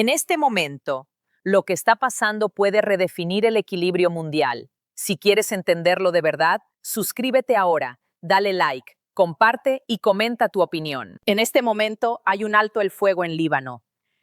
En este momento, lo que está pasando puede redefinir el equilibrio mundial. Si quieres entenderlo de verdad, suscríbete ahora, dale like, comparte y comenta tu opinión. En este momento hay un alto el fuego en Líbano,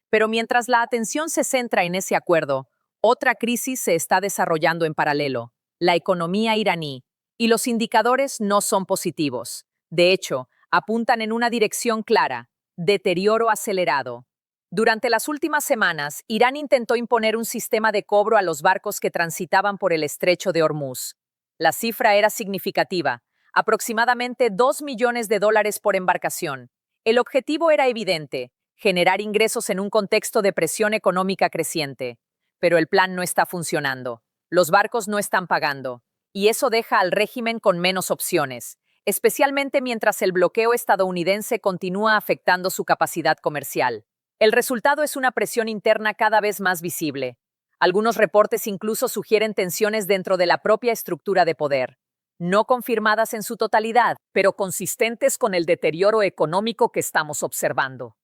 pero mientras la atención se centra en ese acuerdo, otra crisis se está desarrollando en paralelo, la economía iraní, y los indicadores no son positivos. De hecho, apuntan en una dirección clara, deterioro acelerado. Durante las últimas semanas, Irán intentó imponer un sistema de cobro a los barcos que transitaban por el estrecho de Hormuz. La cifra era significativa, aproximadamente 2 millones de dólares por embarcación. El objetivo era evidente, generar ingresos en un contexto de presión económica creciente. Pero el plan no está funcionando. Los barcos no están pagando. Y eso deja al régimen con menos opciones, especialmente mientras el bloqueo estadounidense continúa afectando su capacidad comercial. El resultado es una presión interna cada vez más visible. Algunos reportes incluso sugieren tensiones dentro de la propia estructura de poder, no confirmadas en su totalidad, pero consistentes con el deterioro económico que estamos observando.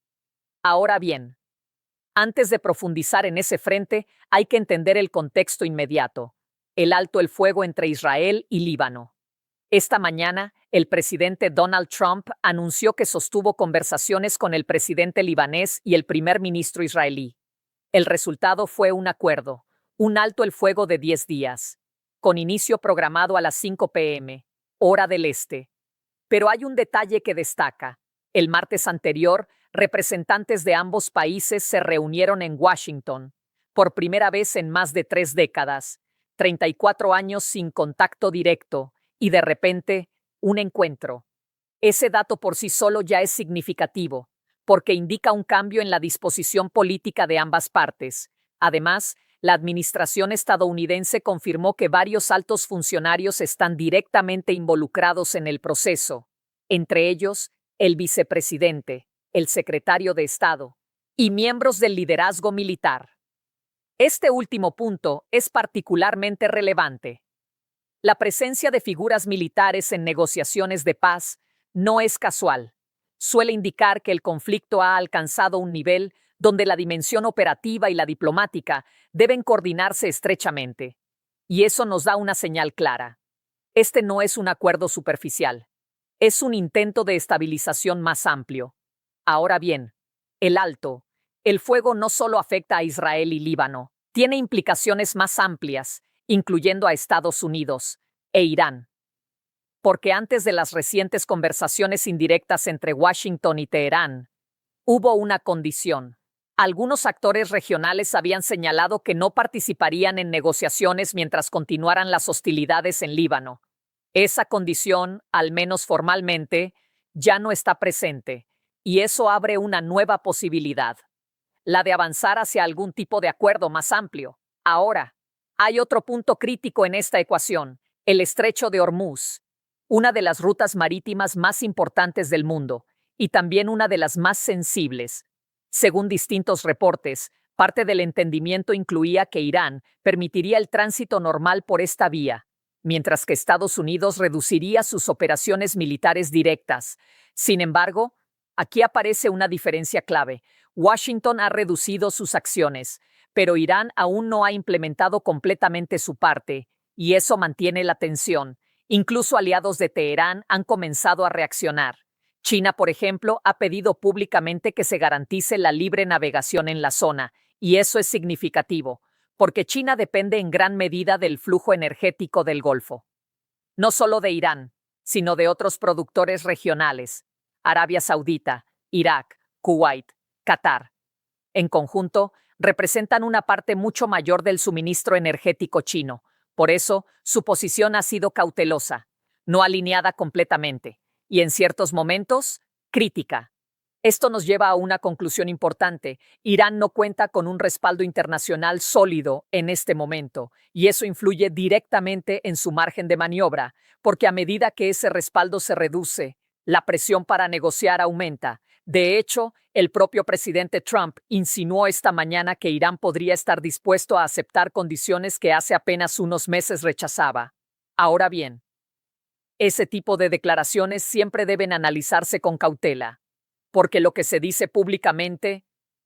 Ahora bien, antes de profundizar en ese frente, hay que entender el contexto inmediato, el alto el fuego entre Israel y Líbano. Esta mañana, el presidente Donald Trump anunció que sostuvo conversaciones con el presidente libanés y el primer ministro israelí. El resultado fue un acuerdo, un alto el fuego de 10 días, con inicio programado a las 5 p.m., hora del este. Pero hay un detalle que destaca. El martes anterior, representantes de ambos países se reunieron en Washington, por primera vez en más de 3 décadas, 34 años sin contacto directo, y de repente, un encuentro. Ese dato por sí solo ya es significativo, porque indica un cambio en la disposición política de ambas partes. Además, la administración estadounidense confirmó que varios altos funcionarios están directamente involucrados en el proceso, entre ellos el vicepresidente, el secretario de Estado y miembros del liderazgo militar. Este último punto es particularmente relevante. La presencia de figuras militares en negociaciones de paz no es casual. Suele indicar que el conflicto ha alcanzado un nivel donde la dimensión operativa y la diplomática deben coordinarse estrechamente. Y eso nos da una señal clara. Este no es un acuerdo superficial. Es un intento de estabilización más amplio. Ahora bien, el fuego no solo afecta a Israel y Líbano, tiene implicaciones más amplias, incluyendo a Estados Unidos e Irán. Porque antes de las recientes conversaciones indirectas entre Washington y Teherán, hubo una condición. Algunos actores regionales habían señalado que no participarían en negociaciones mientras continuaran las hostilidades en Líbano. Esa condición, al menos formalmente, ya no está presente, y eso abre una nueva posibilidad, la de avanzar hacia algún tipo de acuerdo más amplio. Ahora, hay otro punto crítico en esta ecuación, el estrecho de Hormuz, una de las rutas marítimas más importantes del mundo, y también una de las más sensibles. Según distintos reportes, parte del entendimiento incluía que Irán permitiría el tránsito normal por esta vía, mientras que Estados Unidos reduciría sus operaciones militares directas. Sin embargo, aquí aparece una diferencia clave. Washington ha reducido sus acciones, pero Irán aún no ha implementado completamente su parte, y eso mantiene la tensión. Incluso aliados de Teherán han comenzado a reaccionar. China, por ejemplo, ha pedido públicamente que se garantice la libre navegación en la zona, y eso es significativo, porque China depende en gran medida del flujo energético del Golfo. No solo de Irán, sino de otros productores regionales, Arabia Saudita, Irak, Kuwait, Qatar. En conjunto, representan una parte mucho mayor del suministro energético chino. Por eso, su posición ha sido cautelosa, no alineada completamente, y en ciertos momentos, crítica. Esto nos lleva a una conclusión importante. Irán no cuenta con un respaldo internacional sólido en este momento, y eso influye directamente en su margen de maniobra, porque a medida que ese respaldo se reduce, la presión para negociar aumenta. De hecho, el propio presidente Trump insinuó esta mañana que Irán podría estar dispuesto a aceptar condiciones que hace apenas unos meses rechazaba. Ahora bien, ese tipo de declaraciones siempre deben analizarse con cautela, porque lo que se dice públicamente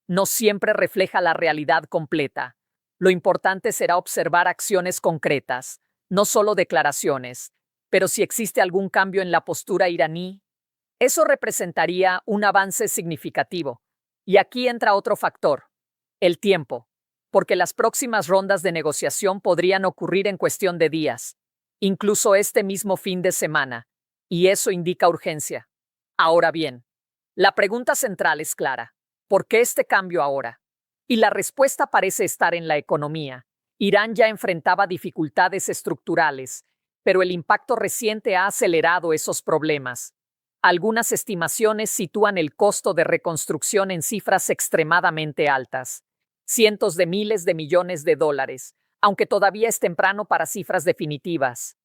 no siempre refleja la realidad completa. Lo importante será observar acciones concretas, no solo declaraciones. Pero si existe algún cambio en la postura iraní, eso representaría un avance significativo. Y aquí entra otro factor, el tiempo, porque las próximas rondas de negociación podrían ocurrir en cuestión de días, incluso este mismo fin de semana, y eso indica urgencia. Ahora bien, la pregunta central es clara. ¿Por qué este cambio ahora? Y la respuesta parece estar en la economía. Irán ya enfrentaba dificultades estructurales, pero el impacto reciente ha acelerado esos problemas. Algunas estimaciones sitúan el costo de reconstrucción en cifras extremadamente altas, cientos de miles de millones de dólares, aunque todavía es temprano para cifras definitivas.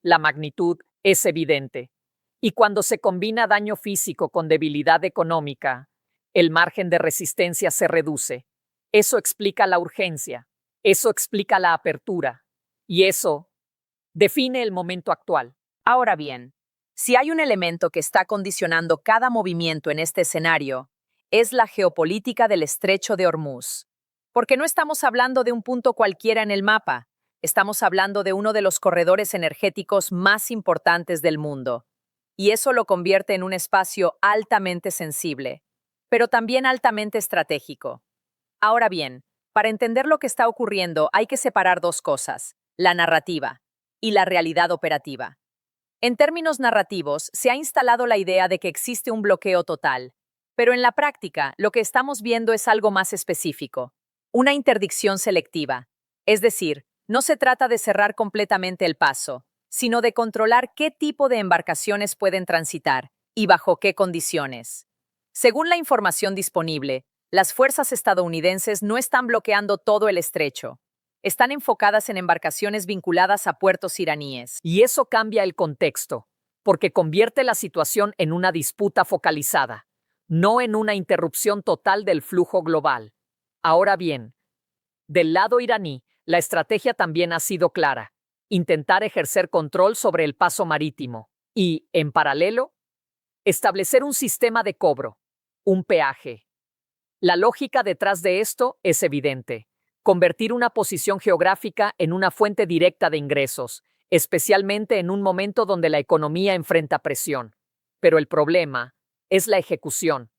La magnitud es evidente. Y cuando se combina daño físico con debilidad económica, el margen de resistencia se reduce. Eso explica la urgencia, eso explica la apertura, y eso define el momento actual. Ahora bien, si hay un elemento que está condicionando cada movimiento en este escenario, es la geopolítica del Estrecho de Hormuz. Porque no estamos hablando de un punto cualquiera en el mapa, estamos hablando de uno de los corredores energéticos más importantes del mundo. Y eso lo convierte en un espacio altamente sensible, pero también altamente estratégico. Ahora bien, para entender lo que está ocurriendo hay que separar dos cosas, la narrativa y la realidad operativa. En términos narrativos, se ha instalado la idea de que existe un bloqueo total, pero en la práctica lo que estamos viendo es algo más específico, una interdicción selectiva. Es decir, no se trata de cerrar completamente el paso, sino de controlar qué tipo de embarcaciones pueden transitar y bajo qué condiciones. Según la información disponible, las fuerzas estadounidenses no están bloqueando todo el estrecho. Están enfocadas en embarcaciones vinculadas a puertos iraníes. Y eso cambia el contexto, porque convierte la situación en una disputa focalizada, no en una interrupción total del flujo global. Ahora bien, del lado iraní, la estrategia también ha sido clara, intentar ejercer control sobre el paso marítimo y, en paralelo, establecer un sistema de cobro, un peaje. La lógica detrás de esto es evidente. Convertir una posición geográfica en una fuente directa de ingresos, especialmente en un momento donde la economía enfrenta presión. Pero el problema es la ejecución,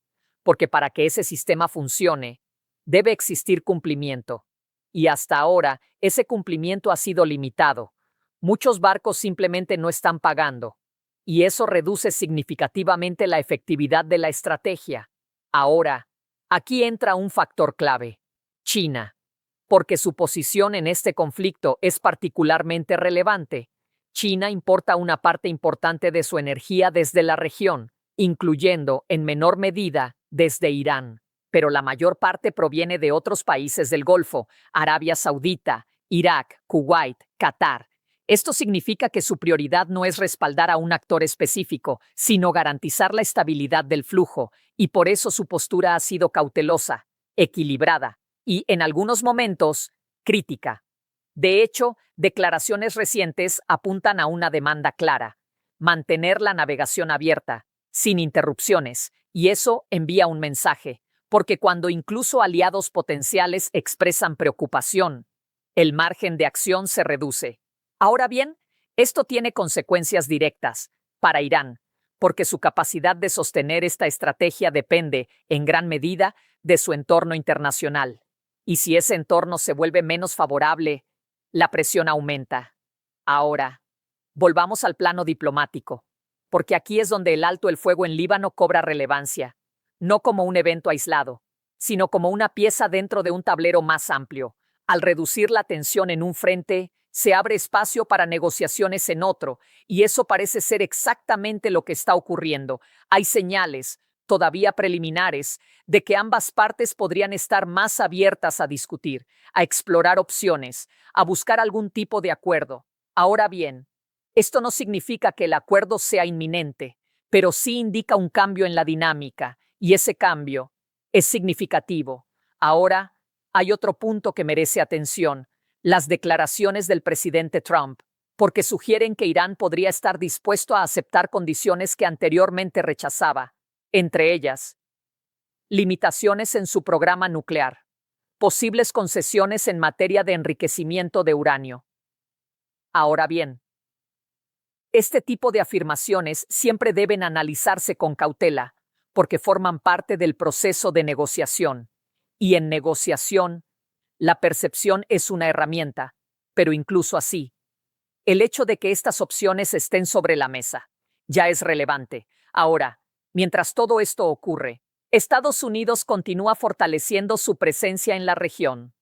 porque para que ese sistema funcione, debe existir cumplimiento. Y hasta ahora, ese cumplimiento ha sido limitado. Muchos barcos simplemente no están pagando, y eso reduce significativamente la efectividad de la estrategia. Ahora, aquí entra un factor clave: China. Porque su posición en este conflicto es particularmente relevante. China importa una parte importante de su energía desde la región, incluyendo, en menor medida, desde Irán. Pero la mayor parte proviene de otros países del Golfo: Arabia Saudita, Irak, Kuwait, Qatar. Esto significa que su prioridad no es respaldar a un actor específico, sino garantizar la estabilidad del flujo, y por eso su postura ha sido cautelosa, equilibrada y, en algunos momentos, crítica. De hecho, declaraciones recientes apuntan a una demanda clara: mantener la navegación abierta, sin interrupciones, y eso envía un mensaje, porque cuando incluso aliados potenciales expresan preocupación, el margen de acción se reduce. Ahora bien, esto tiene consecuencias directas para Irán, porque su capacidad de sostener esta estrategia depende, en gran medida, de su entorno internacional. Y si ese entorno se vuelve menos favorable, la presión aumenta. Ahora, volvamos al plano diplomático, porque aquí es donde el alto el fuego en Líbano cobra relevancia, no como un evento aislado, sino como una pieza dentro de un tablero más amplio. Al reducir la tensión en un frente, se abre espacio para negociaciones en otro, y eso parece ser exactamente lo que está ocurriendo. Hay señales, todavía preliminares, de que ambas partes podrían estar más abiertas a discutir, a explorar opciones, a buscar algún tipo de acuerdo. Ahora bien, esto no significa que el acuerdo sea inminente, pero sí indica un cambio en la dinámica, y ese cambio es significativo. Ahora, hay otro punto que merece atención: las declaraciones del presidente Trump, porque sugieren que Irán podría estar dispuesto a aceptar condiciones que anteriormente rechazaba, entre ellas limitaciones en su programa nuclear, posibles concesiones en materia de enriquecimiento de uranio. Ahora bien, este tipo de afirmaciones siempre deben analizarse con cautela, porque forman parte del proceso de negociación. Y en negociación, la percepción es una herramienta, pero incluso así, el hecho de que estas opciones estén sobre la mesa ya es relevante. Ahora, mientras todo esto ocurre, Estados Unidos continúa fortaleciendo su presencia en la región.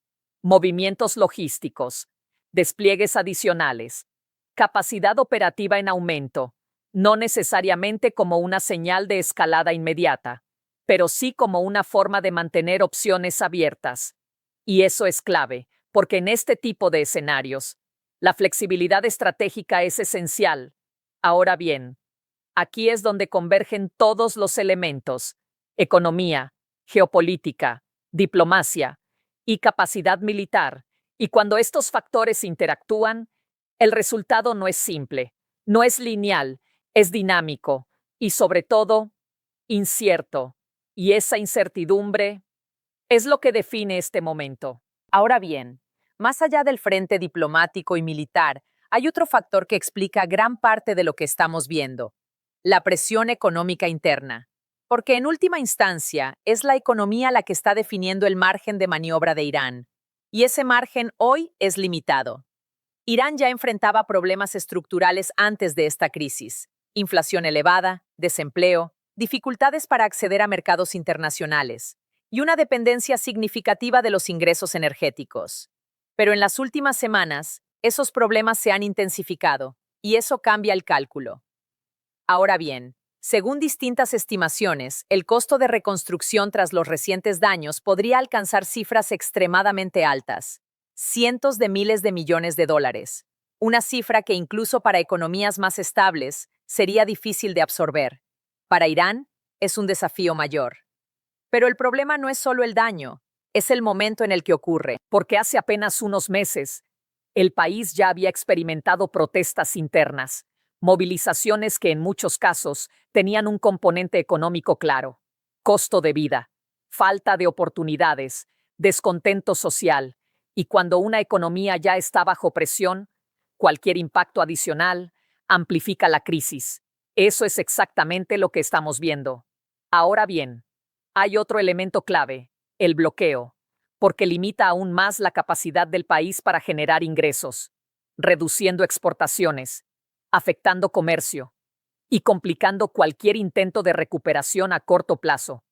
Movimientos logísticos, despliegues adicionales, capacidad operativa en aumento, no necesariamente como una señal de escalada inmediata, pero sí como una forma de mantener opciones abiertas. Y eso es clave, porque en este tipo de escenarios, la flexibilidad estratégica es esencial. Ahora bien, aquí es donde convergen todos los elementos: economía, geopolítica, diplomacia y capacidad militar. Y cuando estos factores interactúan, el resultado no es simple, no es lineal, es dinámico y, sobre todo, incierto. Y esa incertidumbre es lo que define este momento. Ahora bien, más allá del frente diplomático y militar, hay otro factor que explica gran parte de lo que estamos viendo: la presión económica interna. Porque en última instancia es la economía la que está definiendo el margen de maniobra de Irán. Y ese margen hoy es limitado. Irán ya enfrentaba problemas estructurales antes de esta crisis: inflación elevada, desempleo, dificultades para acceder a mercados internacionales y una dependencia significativa de los ingresos energéticos. Pero en las últimas semanas, esos problemas se han intensificado y eso cambia el cálculo. Ahora bien, según distintas estimaciones, el costo de reconstrucción tras los recientes daños podría alcanzar cifras extremadamente altas: cientos de miles de millones de dólares, una cifra que incluso para economías más estables sería difícil de absorber. Para Irán, es un desafío mayor. Pero el problema no es solo el daño, es el momento en el que ocurre, porque hace apenas unos meses, el país ya había experimentado protestas internas, movilizaciones que en muchos casos tenían un componente económico claro: costo de vida, falta de oportunidades, descontento social, y cuando una economía ya está bajo presión, cualquier impacto adicional amplifica la crisis. Eso es exactamente lo que estamos viendo. Ahora bien, hay otro elemento clave: el bloqueo, porque limita aún más la capacidad del país para generar ingresos, reduciendo exportaciones, afectando comercio y complicando cualquier intento de recuperación a corto plazo.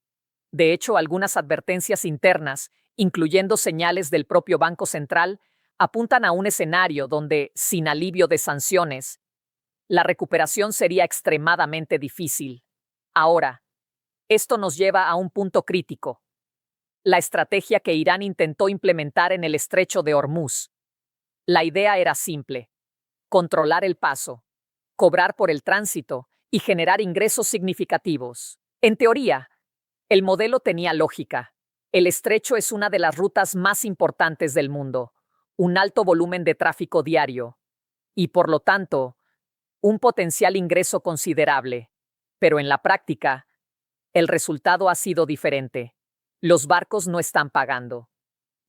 De hecho, algunas advertencias internas, incluyendo señales del propio Banco Central, apuntan a un escenario donde, sin alivio de sanciones, la recuperación sería extremadamente difícil. Ahora, esto nos lleva a un punto crítico: la estrategia que Irán intentó implementar en el estrecho de Hormuz. La idea era simple: controlar el paso, cobrar por el tránsito y generar ingresos significativos. En teoría, el modelo tenía lógica. El estrecho es una de las rutas más importantes del mundo, un alto volumen de tráfico diario y, por lo tanto, un potencial ingreso considerable. Pero en la práctica, el resultado ha sido diferente. Los barcos no están pagando.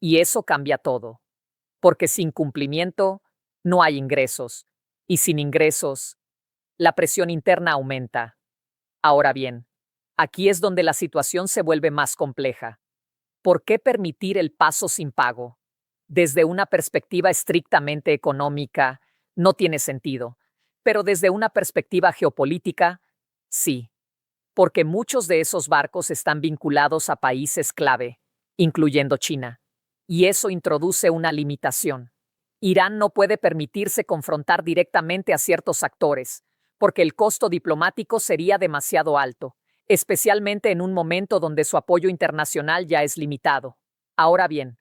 Y eso cambia todo. Porque sin cumplimiento, no hay ingresos. Y sin ingresos, la presión interna aumenta. Ahora bien, aquí es donde la situación se vuelve más compleja. ¿Por qué permitir el paso sin pago? Desde una perspectiva estrictamente económica, no tiene sentido. Pero desde una perspectiva geopolítica, sí, porque muchos de esos barcos están vinculados a países clave, incluyendo China. Y eso introduce una limitación. Irán no puede permitirse confrontar directamente a ciertos actores, porque el costo diplomático sería demasiado alto, especialmente en un momento donde su apoyo internacional ya es limitado. Ahora bien,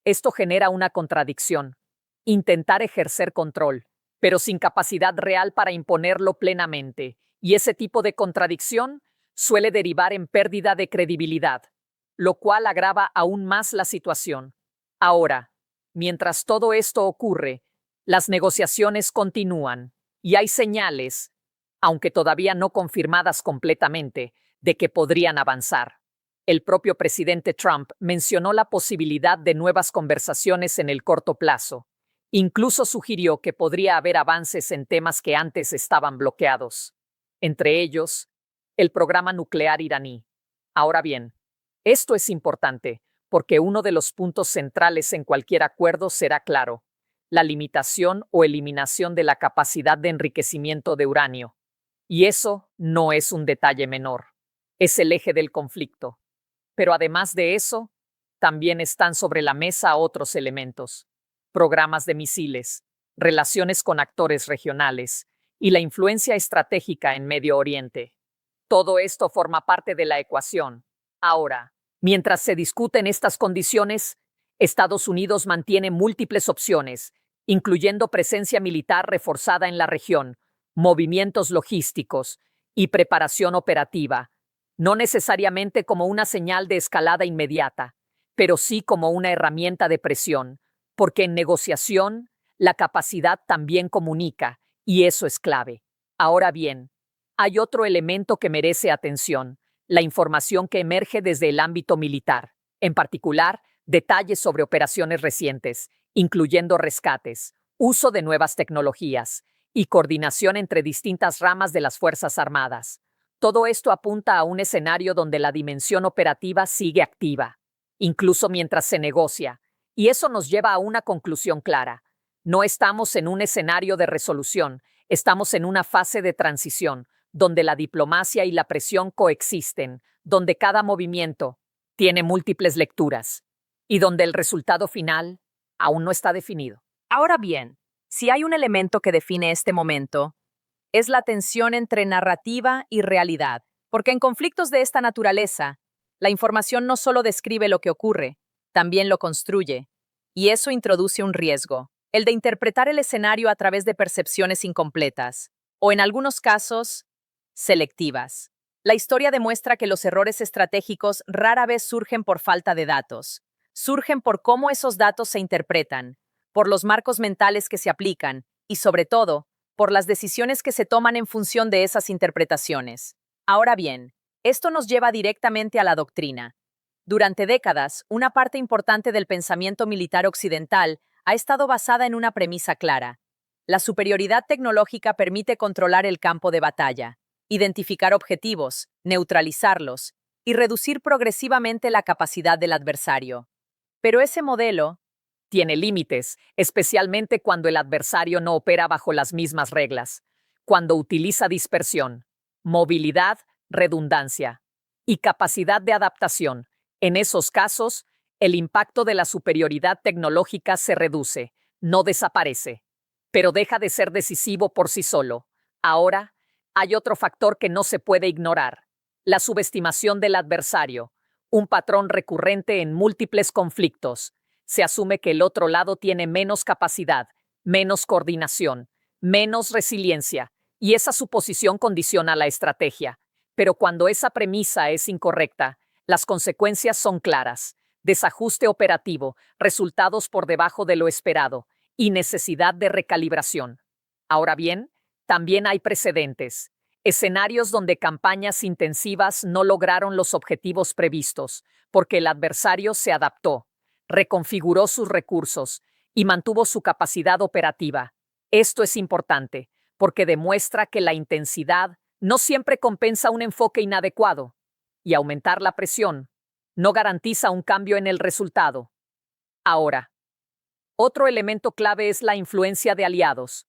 esto genera una contradicción: intentar ejercer control, pero sin capacidad real para imponerlo plenamente. Y ese tipo de contradicción suele derivar en pérdida de credibilidad, lo cual agrava aún más la situación. Ahora, mientras todo esto ocurre, las negociaciones continúan y hay señales, aunque todavía no confirmadas completamente, de que podrían avanzar. El propio presidente Trump mencionó la posibilidad de nuevas conversaciones en el corto plazo. Incluso sugirió que podría haber avances en temas que antes estaban bloqueados, entre ellos, el programa nuclear iraní. Ahora bien, esto es importante porque uno de los puntos centrales en cualquier acuerdo será claro: la limitación o eliminación de la capacidad de enriquecimiento de uranio. Y eso no es un detalle menor, es el eje del conflicto. Pero además de eso, también están sobre la mesa otros elementos: programas de misiles, relaciones con actores regionales y la influencia estratégica en Medio Oriente. Todo esto forma parte de la ecuación. Ahora, mientras se discuten estas condiciones, Estados Unidos mantiene múltiples opciones, incluyendo presencia militar reforzada en la región, movimientos logísticos y preparación operativa, no necesariamente como una señal de escalada inmediata, pero sí como una herramienta de presión, porque en negociación la capacidad también comunica, y eso es clave. Ahora bien, hay otro elemento que merece atención: la información que emerge desde el ámbito militar, en particular, detalles sobre operaciones recientes, incluyendo rescates, uso de nuevas tecnologías y coordinación entre distintas ramas de las Fuerzas Armadas. Todo esto apunta a un escenario donde la dimensión operativa sigue activa, incluso mientras se negocia, y eso nos lleva a una conclusión clara: no estamos en un escenario de resolución, estamos en una fase de transición, donde la diplomacia y la presión coexisten, donde cada movimiento tiene múltiples lecturas y donde el resultado final aún no está definido. Ahora bien, si hay un elemento que define este momento, es la tensión entre narrativa y realidad, porque en conflictos de esta naturaleza, la información no solo describe lo que ocurre, también lo construye, y eso introduce un riesgo: el de interpretar el escenario a través de percepciones incompletas, o en algunos casos, selectivas. La historia demuestra que los errores estratégicos rara vez surgen por falta de datos, surgen por cómo esos datos se interpretan, por los marcos mentales que se aplican y, sobre todo, por las decisiones que se toman en función de esas interpretaciones. Ahora bien, esto nos lleva directamente a la doctrina. Durante décadas, una parte importante del pensamiento militar occidental ha estado basada en una premisa clara: la superioridad tecnológica permite controlar el campo de batalla, identificar objetivos, neutralizarlos y reducir progresivamente la capacidad del adversario. Pero ese modelo tiene límites, especialmente cuando el adversario no opera bajo las mismas reglas, cuando utiliza dispersión, movilidad, redundancia y capacidad de adaptación. En esos casos, el impacto de la superioridad tecnológica se reduce, no desaparece, pero deja de ser decisivo por sí solo. Ahora, hay otro factor que no se puede ignorar: la subestimación del adversario, un patrón recurrente en múltiples conflictos. Se asume que el otro lado tiene menos capacidad, menos coordinación, menos resiliencia, y esa suposición condiciona la estrategia. Pero cuando esa premisa es incorrecta, las consecuencias son claras: desajuste operativo, resultados por debajo de lo esperado y necesidad de recalibración. Ahora bien, también hay precedentes: escenarios donde campañas intensivas no lograron los objetivos previstos, porque el adversario se adaptó, reconfiguró sus recursos y mantuvo su capacidad operativa. Esto es importante, porque demuestra que la intensidad no siempre compensa un enfoque inadecuado, y aumentar la presión no garantiza un cambio en el resultado. Ahora, otro elemento clave es la influencia de aliados.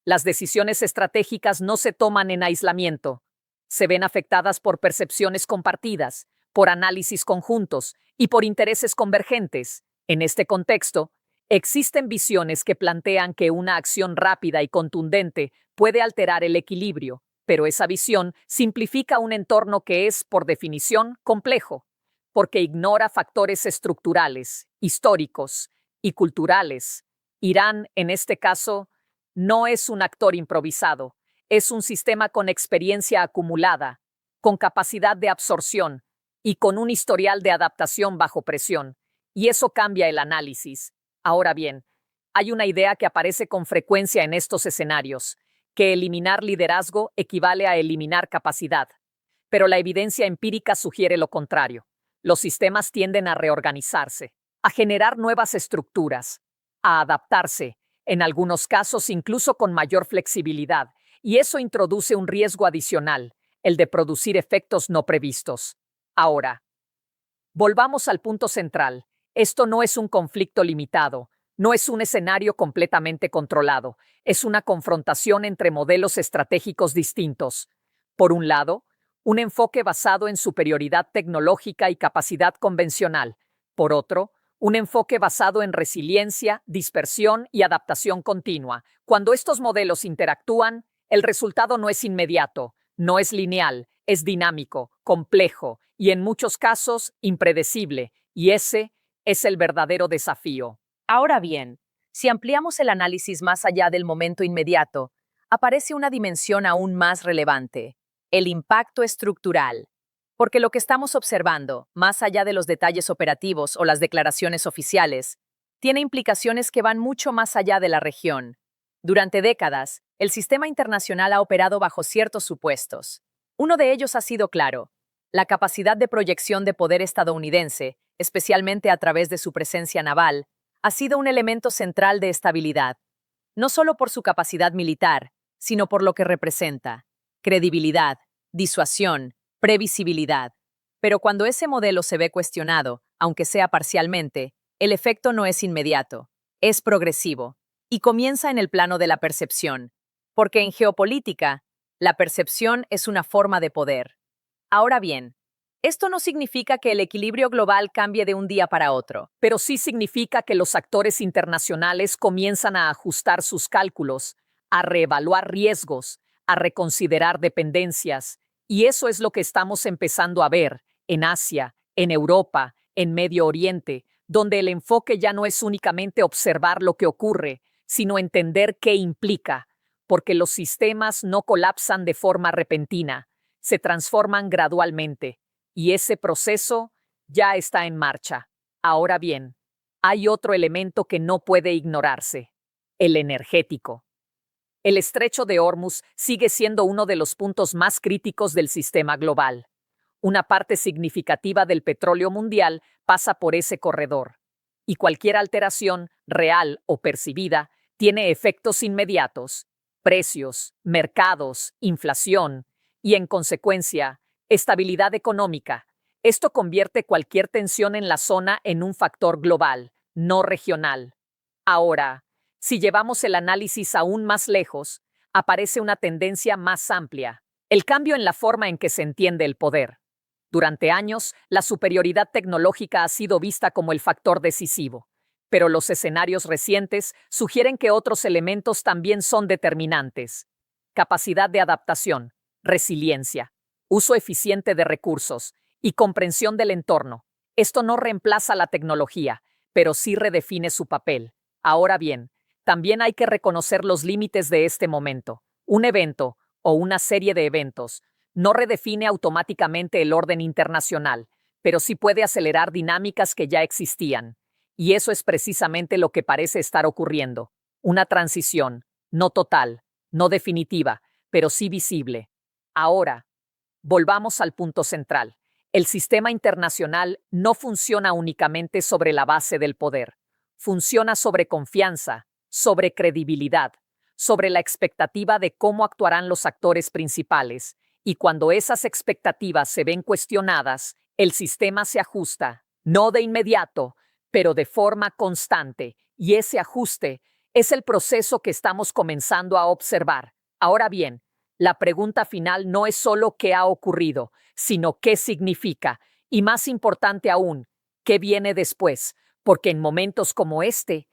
Las decisiones estratégicas no se toman en aislamiento. Se ven afectadas por percepciones compartidas, por análisis conjuntos y por intereses convergentes. En este contexto, existen visiones que plantean que una acción rápida y contundente puede alterar el equilibrio, pero esa visión simplifica un entorno que es, por definición, complejo, porque ignora factores estructurales, históricos y culturales. Irán, en este caso, no es un actor improvisado, es un sistema con experiencia acumulada, con capacidad de absorción y con un historial de adaptación bajo presión, y eso cambia el análisis. Ahora bien, hay una idea que aparece con frecuencia en estos escenarios: que eliminar liderazgo equivale a eliminar capacidad, pero la evidencia empírica sugiere lo contrario. Los sistemas tienden a reorganizarse, a generar nuevas estructuras, a adaptarse, en algunos casos incluso con mayor flexibilidad, y eso introduce un riesgo adicional, el de producir efectos no previstos. Ahora, volvamos al punto central. Esto no es un conflicto limitado, no es un escenario completamente controlado, es una confrontación entre modelos estratégicos distintos. Por un lado, un enfoque basado en superioridad tecnológica y capacidad convencional. Por otro, un enfoque basado en resiliencia, dispersión y adaptación continua. Cuando estos modelos interactúan, el resultado no es inmediato, no es lineal, es dinámico, complejo y en muchos casos impredecible, y ese es el verdadero desafío. Ahora bien, si ampliamos el análisis más allá del momento inmediato, aparece una dimensión aún más relevante, el impacto estructural. Porque lo que estamos observando, más allá de los detalles operativos o las declaraciones oficiales, tiene implicaciones que van mucho más allá de la región. Durante décadas, el sistema internacional ha operado bajo ciertos supuestos. Uno de ellos ha sido claro: la capacidad de proyección de poder estadounidense, especialmente a través de su presencia naval, ha sido un elemento central de estabilidad, no solo por su capacidad militar, sino por lo que representa: credibilidad, disuasión, previsibilidad. Pero cuando ese modelo se ve cuestionado, aunque sea parcialmente, el efecto no es inmediato, es progresivo, y comienza en el plano de la percepción, porque en geopolítica, la percepción es una forma de poder. Ahora bien, esto no significa que el equilibrio global cambie de un día para otro. Pero sí significa que los actores internacionales comienzan a ajustar sus cálculos, a reevaluar riesgos, a reconsiderar dependencias, y eso es lo que estamos empezando a ver en Asia, en Europa, en Medio Oriente, donde el enfoque ya no es únicamente observar lo que ocurre, sino entender qué implica, porque los sistemas no colapsan de forma repentina, se transforman gradualmente, y ese proceso ya está en marcha. Ahora bien, hay otro elemento que no puede ignorarse: el energético. El estrecho de Hormuz sigue siendo uno de los puntos más críticos del sistema global. Una parte significativa del petróleo mundial pasa por ese corredor, y cualquier alteración, real o percibida, tiene efectos inmediatos: precios, mercados, inflación y, en consecuencia, estabilidad económica. Esto convierte cualquier tensión en la zona en un factor global, no regional. Ahora, si llevamos el análisis aún más lejos, aparece una tendencia más amplia: el cambio en la forma en que se entiende el poder. Durante años, la superioridad tecnológica ha sido vista como el factor decisivo, pero los escenarios recientes sugieren que otros elementos también son determinantes: capacidad de adaptación, resiliencia, uso eficiente de recursos y comprensión del entorno. Esto no reemplaza la tecnología, pero sí redefine su papel. Ahora bien, también hay que reconocer los límites de este momento. Un evento, o una serie de eventos, no redefine automáticamente el orden internacional, pero sí puede acelerar dinámicas que ya existían. Y eso es precisamente lo que parece estar ocurriendo: una transición, no total, no definitiva, pero sí visible. Ahora, volvamos al punto central. El sistema internacional no funciona únicamente sobre la base del poder. Funciona sobre confianza, sobre credibilidad, sobre la expectativa de cómo actuarán los actores principales, y cuando esas expectativas se ven cuestionadas, el sistema se ajusta, no de inmediato, pero de forma constante, y ese ajuste es el proceso que estamos comenzando a observar. Ahora bien, la pregunta final no es solo qué ha ocurrido, sino qué significa, y más importante aún, qué viene después, porque en momentos como este,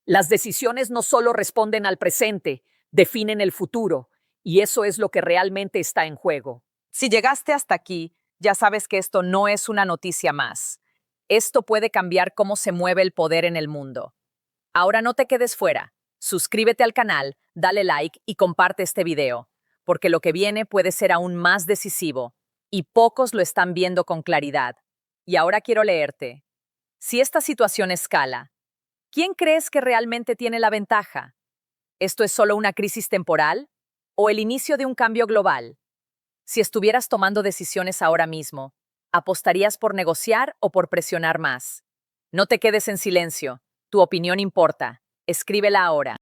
las decisiones no solo responden al presente, definen el futuro, y eso es lo que realmente está en juego. Si llegaste hasta aquí, ya sabes que esto no es una noticia más. Esto puede cambiar cómo se mueve el poder en el mundo. Ahora no te quedes fuera. Suscríbete al canal, dale like y comparte este video, porque lo que viene puede ser aún más decisivo, y pocos lo están viendo con claridad. Y ahora quiero leerte. Si esta situación escala, ¿quién crees que realmente tiene la ventaja? ¿Esto es solo una crisis temporal o el inicio de un cambio global? Si estuvieras tomando decisiones ahora mismo, ¿Apostarías por negociar o por presionar más? No te quedes en silencio. Tu opinión importa. Escríbela ahora.